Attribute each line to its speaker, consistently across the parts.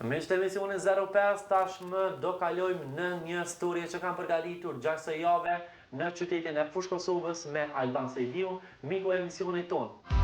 Speaker 1: Miqtë e emisionin 05, tashmë do kalojmë në një storje që kam përgatitur gjatë kësaj jave në qytetin e Fushë Kosovës me Alban Sejdiu, miku e emisionit tonë.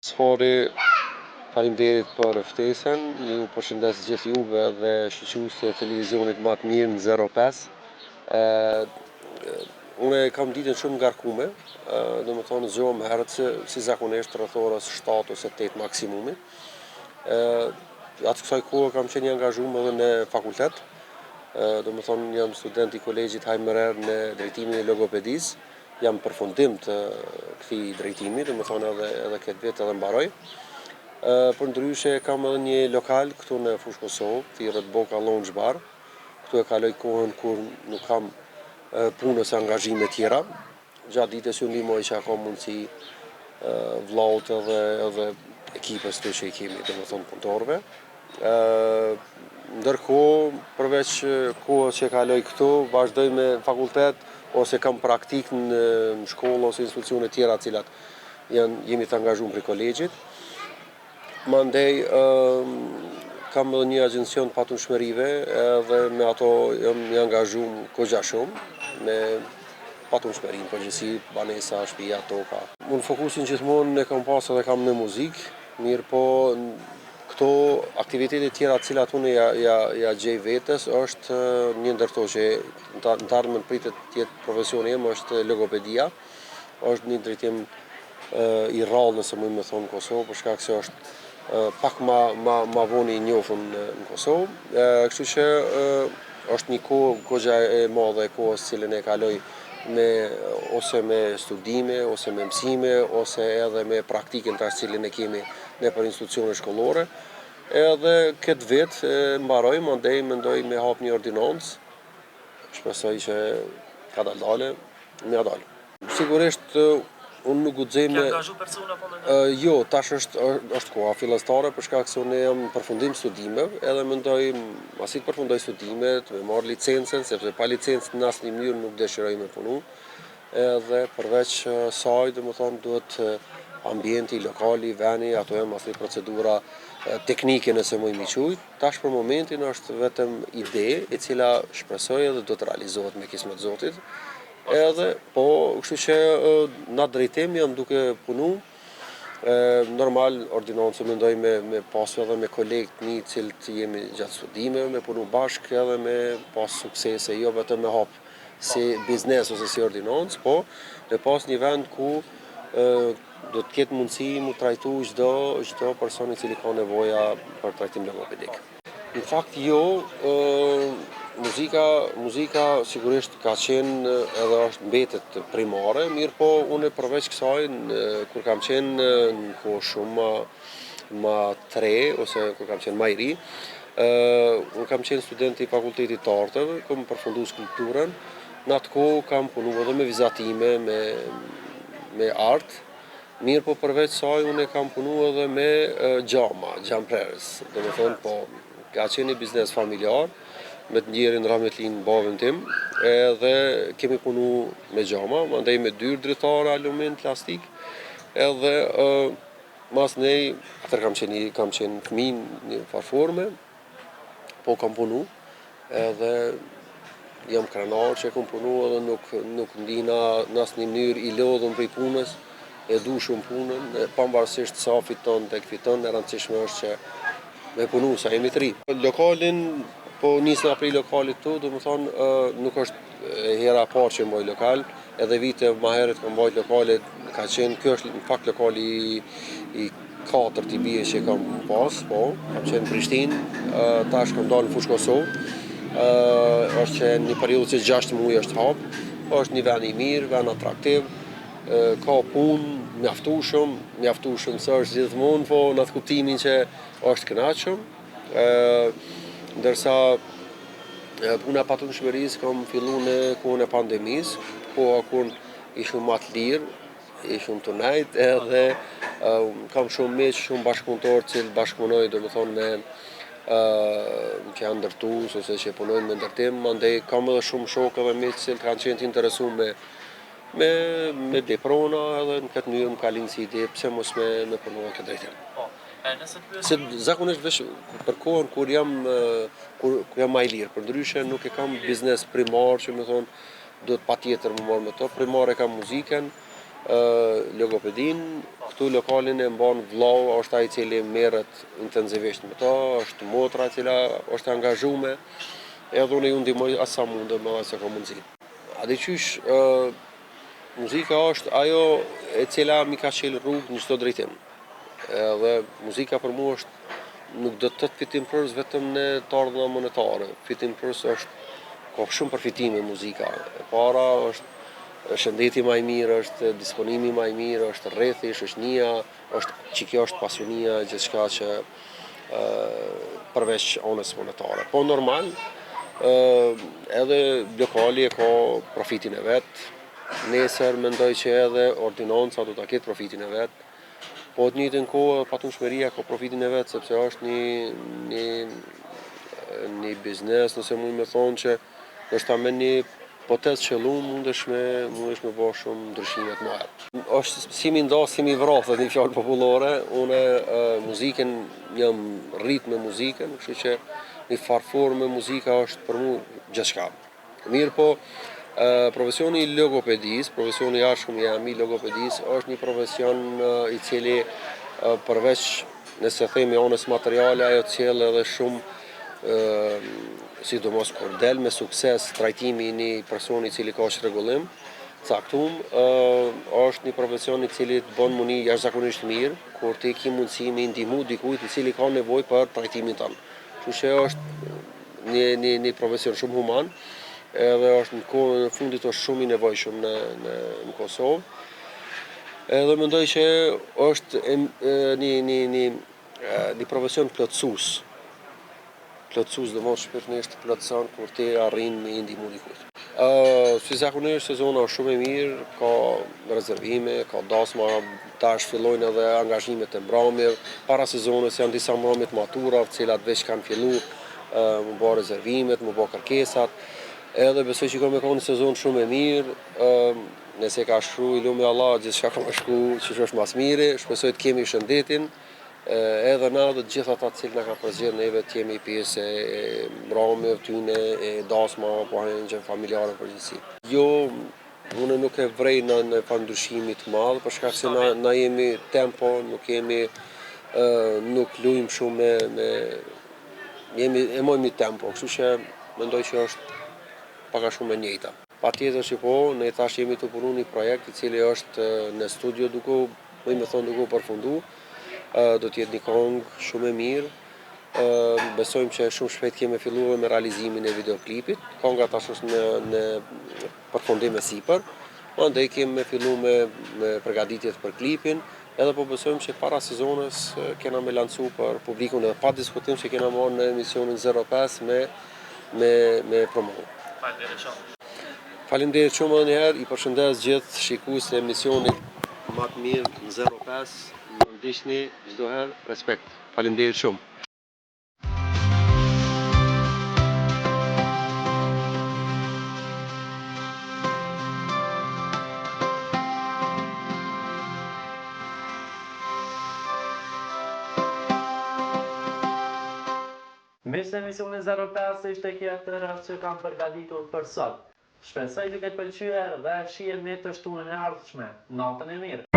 Speaker 2: Sfori, faleminderit për ftesën, ju përshëndes gjithë juve dhe shoqëruesit e televizionit më të mirë në 05. Unë kam ditën shumë ngarkume, domethënë zgjohem herët si zakonisht rreth orës 7 ose 8 maksimumi. Atë kësaj kohë kam qenë i angazhuar edhe në fakultet. Domethënë jam student i kolegjit Hajmerer në drejtimin e logopedisë. Jam përfundim të këtij drejtimi, domethënë edhe këtë vit edhe mbaroj. Përndryshe kam edhe një lokal këtu në Fushë Kosovë, thirrët Boka Lounge Bar. Këtu e kaloj kohën kur nuk kam punës e angazhime tjera. Gjatë ditës ju ndihmoj që ka mundësi vllaut edhe ekipës të që i kemi, domethënë punëtorëve. Ndërkohë, përveç kohës që kaloj këtu, vazhdoj me fakultet ose kam praktik në shkollë ose institucione tjera cilat jemi të angazhuar për kolegjit. Mandej kam edhe një agjencion patundshmërive edhe me ato jam i angazhuar kogja shumë me patundshmërinë, përgjithësi, banesa, shtëpia, toka. Unë fokusin gjithmonë e kam pas edhe kam në muzikë, mirë po këto aktivitetet tjera të cilat unë ja gjej vetes është një ndër to që në të ardhmen pritet të jetë profesioni im është logopedia. Është një drejtim i rrallë nëse mund të them në Kosovë, për shkak se është pak ma vonë i njohur në Kosovë. Kështu që është një kohë goxha e madhe e kohës cilën e kaloj ose me studime, ose me mësime, ose edhe me praktikën tash cilën e kemi nëpër institucione shkollore. Edhe këtë vit mbaroj, mandej mendoj me hap një ordinancë. Shpresoj që ka dalë, më ja dalë. Sigurisht unë nuk guxoj me jo, tash është koha fillestare për shkak se unë jam në përfundim studimeve, edhe mendoj pasi të përfundoj studimet, me marr licencën, sepse pa licencë në asnjë mënyrë nuk dëshiroj me punu. Edhe përveç saj, domethënë duhet ambienti, lokali, veni, ato janë asnjë procedura teknike nëse më i quajt. Tash për momentin është vetëm ide e cila shpresoj edhe do të realizohet me kismet e Zotit. Edhe po, kështu që në drejtim jam duke punu. Normal ordinancë mendoj me pasu edhe me kolegët mi cilët jemi gjatë studimeve, me punu bashkë edhe me pas suksese, jo vetëm me hap si biznes ose si ordinancë, po me pas një vend ku do të ketë mundësi mu trajtu çdo person i cili ka nevoja për trajtim logopedik. Në fakt jo, muzika sigurisht ka qenë edhe është mbetet primare, mirë po unë përveç kësaj kur kam qenë në kohë shumë më tre ose kur kam qenë më i ri, unë kam qenë student i fakultetit të arteve, kam përfunduar skulpturën. Në atë kohë kam punuar edhe me vizatime, me art. Mirë po përveç saj unë kam punuar edhe me xhamprerës. Domethënë po ka qenë një biznes familjar me të njerin Rahmetlin babën tim, edhe kemi punu me xhama, mandej me dyrë dritare alumin plastik, edhe mas nej, atër kam qenë fëmijë një farforme, po kam punu, edhe jam krenar që kam punu edhe nuk ndihna në asnjë mënyrë i lodhur prej punës, e du shumë punën, pavarësisht sa fiton tek fiton, e rëndësishme është që me punu sa jemi të ri. Lokalin, po nisën prej lokalit tu, domethënë nuk është hera e parë që mbaj lokal, edhe vite më herët kam mbajt lokalet, ka qenë ky është në fakt lokali i katërt i bie që kam pas, po, kam qenë në Prishtinë, tash kam dalë në Fushë Kosovë. Është që një periudhë që 6 muaj është hap, është një vend i mirë, vend atraktiv. ka punë mjaftueshëm së është gjithmonë, po në atë kuptimin që është kënaqshëm. Ndërsa puna e patundshmërisë kam fillu në kohën e pandemisë, koha kur ishim më të lirë, ishim të nejt edhe kam shumë miq, shumë bashkëpunëtor që bashkëpunojnë domethënë me që janë ndërtues ose që punojnë me ndërtim, mandej kam edhe shumë shokë dhe miq që kanë qenë të interesuar me deprona edhe në këtë mënyrë më ka lind si ide pse mos me punu këtë drejtim.
Speaker 1: Po, nëse të pyes
Speaker 2: Se zakonisht veç për kohën kur jam më i lirë, përndryshe nuk e kam biznes primar që më thonë do të patjetër më marr me to. Primar e kam muzikën, logopedin, këtu lokalin e mban vllau, është ai i cili merret intensivisht me to, është motra e cila është angazhuar, edhe unë ju ndihmoj as sa mundem, edhe sa ka mundësi. A diqysh muzika është ajo e cila mi ka qelë rrugë në çdo drejtim. Edhe muzika për mua është nuk do të thotë fitim plus vetëm në të ardhmën monetare. Fitim plus ka shumë përfitime muzika. E para është shëndeti më i mirë, është disponimi më i mirë, është rrethi, shoqënia, që kjo është pasionia, gjithçka që përveç anës monetare. Po normal, edhe lokali e ka profitin e vet. Nesër mendoj që edhe ordinanca do ta ketë profitin e vet. Po të njëjtën kohë patundshmëria ka profitin e vet sepse është një biznes, nëse mund me thonë që është me një potet qëllum mundesh me bë shumë ndryshime të mëdha. Është si mi ndas, si mi vrah, një fjalë popullore. Unë muzikën jam rrit me muzikën, kështu që një farë me muzika është për mua gjithçka. Mirë po, profesioni i logopedisë, profesioni i jashtëm i logopedisë është një profesion i cili përveç nëse themi anës materiale ajo sjell edhe shumë sidomos kur del me sukses trajtimi i një personi i cili ka rregullim caktuar, është një profesion i cili të bën muni jashtëzakonisht mirë kur ti ke mundësi me ndihmu dikujt i cili ka nevojë për trajtimin tënd. Kështu që është një profesion shumë human. Edhe është në kohën e fundit është shumë i nevojshëm në Kosovë. Edhe mendoj që është një profesion plotësues. Plotësues do mos shpirtërisht plotëson kur ti arrin me ndihmu dikujt. Si zakonisht sezona është shumë e mirë, ka rezervime, ka dasma, tash fillojnë edhe angazhimet e mbrëmjeve. Para sezonës janë disa mbrëmje të matura, të cilat veç kanë filluar, më bë rezervimet, më bë kërkesat. Edhe besoj që ka me konë një sezon shumë e mirë, nëse ka shkru i lumë Allah, gjithçka ka me shkru që është mas miri, shpresoj të kemi shëndetin, edhe na dhe gjithë ata të cilë na ka përzgjedhur neve të jemi pjesë e mbrëmjeve tyne, e dasma, po që familjare përgjithësi. Jo, unë nuk e vrej në ndryshimi të madh, për shkak se na jemi tempo, nuk luajm shumë e mojmë tempo, kështu që mendoj që është paka shumë e njëjta. Patjetër që po, ne tash jemi të punu një projekt i cili është në studio duke u përfundu. Do të jetë një këngë shumë e mirë. Besojmë që shumë shpejt kemi filluar me realizimin e videoklipit. Kënga tash është në përfundim e sipër. Mandej kemi filluar me përgatitjet për klipin. Edhe po besojmë që para sezonës kena me lancu për publikun edhe pa diskutim që kena marrë në emisionin 05 me promo. Faleminderit shumë edhe një herë, i përshëndes gjithë shikues të emisionit më të mirë në 05, më ndiqni çdo herë, respekt. Faleminderit shumë.
Speaker 1: Mish emisioni 05 ishte kjo tëra që kam përgatitur për sot. Shpresoj të ketë pëlqyer dhe shihemi të shtunën e ardhshme. Natën e mirë.